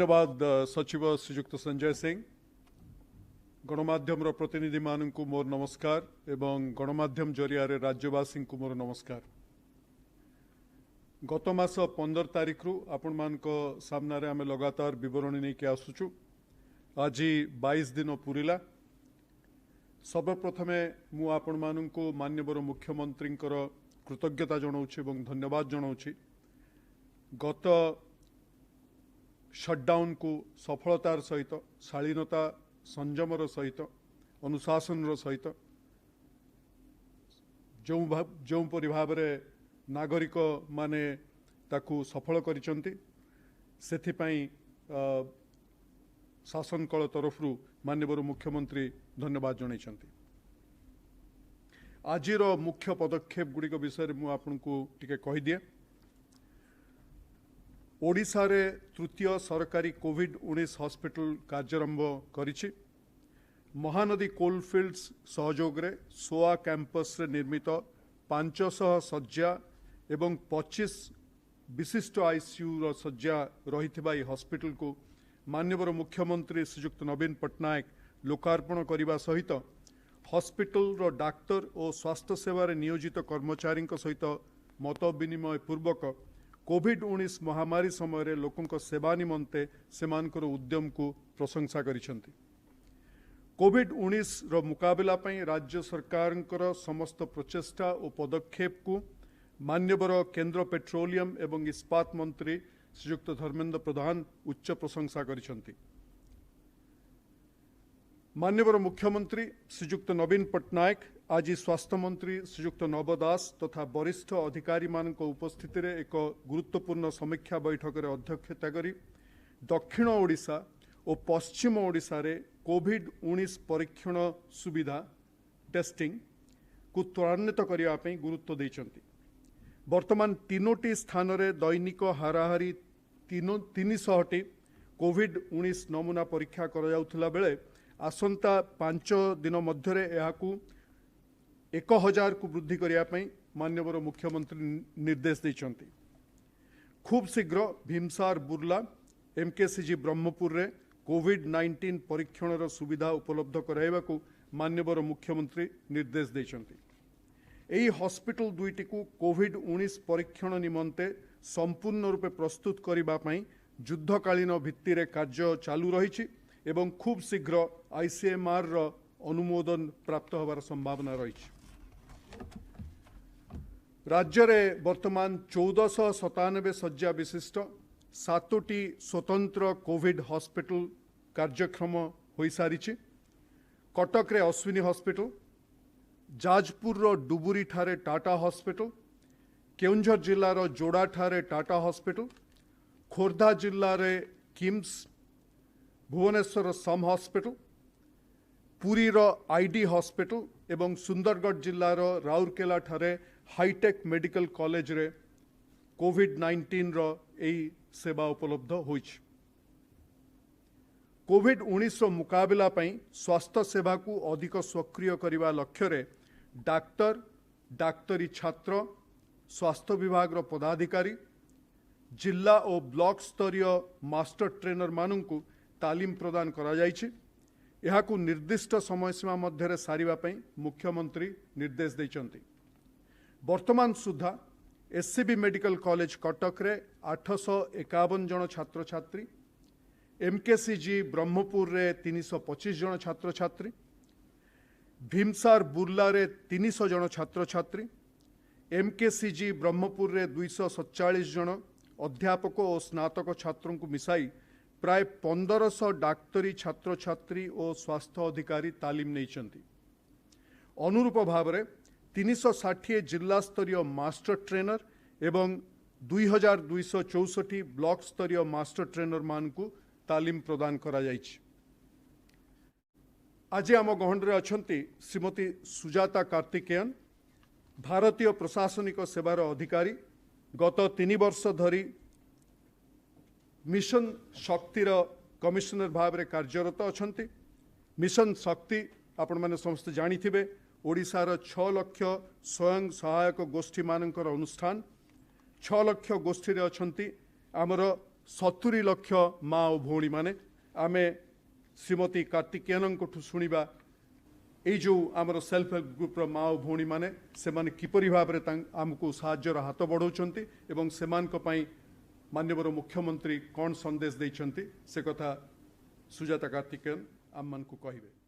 धन्यवाद सचिव श्रीजुक्त संजय सिंह। गणमाध्यम प्रतिनिधि मानू मोर नमस्कार एवं गणमाध्यम जरिया राज्यवासी को मोर नमस्कार। गत मास 15 तारिख रु आपण मानक सामने आम लगातार बरणी नहीं आसुचु। आज 22 दिन पूरिला। सर्वप्रथमे मु आपण मानू माननीय मुख्यमंत्री कृतज्ञता जनाऊँ और धन्यवाद जनाऊँ। गत शटडाउन को सफलतार सहित शालीनता संयमर सहित अनुशासन सहित जो परि भाव नागरिक माने ताकू सफल करिसंती सेथिपाई शासन कल तरफ माननीय मुख्यमंत्री धन्यवाद जनाइछंती। आजिर मुख्य पदक्षेप गुड़िक विषय मु आपनकु टिके कहि दिए। ओडिशा रे तृतीय सरकारी कोविड-19 हॉस्पिटल कार्यारंभ करिछि। महानदी कोलफिल्ड्स सहयोग रे सोआ कैंपस रे निर्मित 500 शज्या एवं 25 विशिष्ट आईसीयू रो शज्या रहिथिबा ई हॉस्पिटल को माननीय मुख्यमंत्री श्रीजुक्त नवीन पट्टनायक लोकार्पण करने सहित हॉस्पिटल रो डाक्तर और स्वास्थ्य सेवा रे नियोजित कर्मचारी सहित मत विनिमय पूर्वक कोविड-19 महामारी समय रे लोकों सेवा निमंते सेमानकर उद्यम को प्रशंसा करिसेंती। कोविड-19 रो मुकाबला पई राज्य सरकार समस्त प्रचेष्टा और पदक्षेप को माननीय केंद्र पेट्रोलियम एवं इस्पात मंत्री श्रीयुक्त धर्मेंद्र प्रधान उच्च प्रशंसा करिसेंती। माननीय मुख्यमंत्री श्रीयुक्त नवीन पट्टनायक आज स्वास्थ्य मंत्री श्रीयुक्त नव दास तथा वरिष्ठ अधिकारी मानक उपस्थिति रे एक गुरुत्वपूर्ण समीक्षा बैठक रे अध्यक्षता करी दक्षिण ओडिशा और पश्चिम ओडिशा रे कोविड-19 परीक्षण सुविधा टेस्टिंग को त्वरान्वित करने पे गुरुत्व देइछंती। वर्तमान 3टी स्थान रे दैनिक हाराहारी 300टी कोविड-19 नमूना परीक्षा करा जाउथला बेले आसंता 5 दिन मध्य यहाकू 1000 को वृद्धि करने माननीय मुख्यमंत्री निर्देश देइछंती। खूब शीघ्र भीमसार बुर्ला एमकेसीजी ब्रह्मपुर रे कोविड-19 परीक्षण सुविधा उपलब्ध कराइबा को माननीय मुख्यमंत्री निर्देश देइछंती। एही हॉस्पिटल दुईटी को कोविड-19 परीक्षण निमंते संपूर्ण रूपे प्रस्तुत करबा पई युद्धकालीन भित्ति रे कार्य चालू रही एवं खूब शीघ्र आईसीएमआर रो अनुमोदन प्राप्त होबार संभावना रही। राज्य रे वर्तमान 1497 शज्या विशिष्ट 7टी स्वतंत्र कोविड हॉस्पिटल कार्यक्रम हो सारी। कटक रे अश्विनी हॉस्पिटल, जाजपुर रो डुबुरी ठारे टाटा हॉस्पिटल, केउंझर जिल्ला रो जोड़ा ठारे टाटा हॉस्पिटल, खोर्धा जिल्ला रे किम्स, भुवनेश्वर सम हॉस्पिटल, पुरी रो आईडी हॉस्पिटल एवं सुंदरगढ़ जिल्ला रो राउरकेला ठारे हाईटेक मेडिकल कॉलेज रे कोविड-19 रो एई सेवा उपलब्ध होइछ। कोविड-19 रो मुकाबला पई स्वास्थ्य सेवा को अधिक सक्रिय करिवा लक्ष्य रे डाक्तर, डाक्तरी छात्र, स्वास्थ्य विभाग रो पदाधिकारी, जिला और ब्लॉक स्तरीय मास्टर ट्रेनर मानू तालीम प्रदान करा जाइछि। यहाकू निर्दिष्ट समय सीमा मध्य सारिबा पई मुख्यमंत्री निर्देश दैछंती। वर्तमान सुधा एससीबी मेडिकल कॉलेज कटक रे 851 जन छात्र छात्री, एमकेसीजी ब्रह्मपुर रे 325 जन छात्र छात्री, भीमसार बुर्ला रे 300 जन छात्र छात्री, एमकेसीजी ब्रह्मपुर रे 247 जन अध्यापक और स्नातक छात्रों को मिसाई प्राय 1500 डाक्तरी छात्र छात्री और स्वास्थ्य अधिकारी तालीम नैछंती। अनुरूप भाव में 360 जिला स्तरीय मास्टर ट्रेनर एवं 2264 ब्लॉक स्तरीय मास्टर ट्रेनर मान को तालीम प्रदान करा जाइछि। आज आम गहन अच्छी श्रीमती सुजाता कार्तिकेयन, भारतीय प्रशासनिक सेवार अधिकारी, गत 3 वर्ष धरी मिशन शक्तिर कमिशनर भाव में कार्यरत अच्छा। मिशन शक्ति आपण मैंने समस्त जानी ओडिशार 6 लाख स्वयं सहायक गोष्ठी मानकर अनुष्ठान 6 लाख गोष्ठी रे अछंती आमर 70 लक्ष माँ और भौणी माने आमे श्रीमती कार्तिकेयनଙ୍କଠୁ शुणिबा ये जो आमर सेल्फ हेल्प ग्रुप्र माँ और भौणी माने से माने किपरि भाव में आमको साहाय्यर हाथ बढ़ाउछंती एवं सेमानक पई माननीय मुख्यमंत्री कौन संदेश देइछंती से कथा सुजाता कार्तिकेयन आम मान को कहिबे।